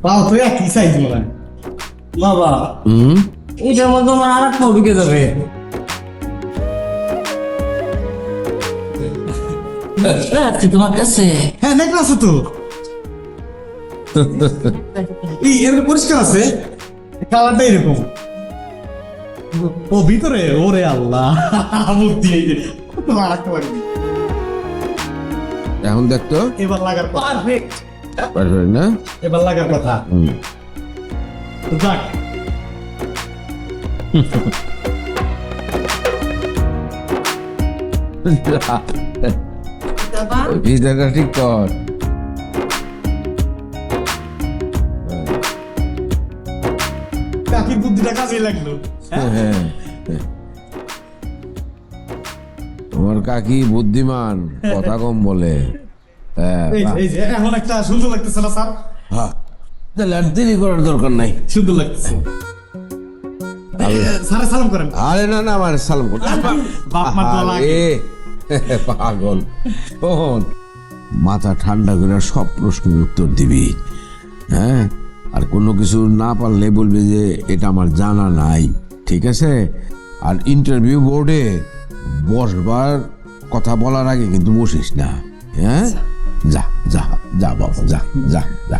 তাও তো একই সাইজ মনে হয়। বাবা এটার মধ্যে আমার আর একটা ঢুকে যাবে। আছে তোমার কাছে? হ্যাঁ নেকড়ে আছে তো। এর পরিষ্কার আছে, কালারটা এরকম। ও ভিতরে, ওরে আল্লাহ মুখ দিয়ে কত রাখতে পারবি। এখন দেখতো এবার লাগার কথা। পারফেক্ট। পারফেক্ট না? এবার লাগার কথা। তো যাক, ভিজাটা ঠিক কর। কাকির বুদ্ধিটা কাজে লাগলো। হ্যাঁ, তোমার কাকি বুদ্ধিমান, কথা কম বলে। হ্যাঁ, এই যে এখন একটা সুন্দর লাগতেছে না স্যার? হ্যাঁ, তাহলে আর দেরি করার দরকার নাই। সুন্দর লাগতেছে। স্যারে সালাম করেন। আরে না না, আমার সালাম করতে বাপ মা তো লাগে। পাগল শোন, মাথা ঠান্ডা করে সব প্রশ্নের উত্তর দিবি। হ্যাঁ, আর কোনো কিছু না পারলে বলবি যে এটা আমার জানা নাই, ঠিক আছে? আর ইন্টারভিউ বোর্ডে বসবার কথা বলার আগে কিন্তু বসিস না। হ্যাঁ, যা যা যা বাবা, যা যা যা।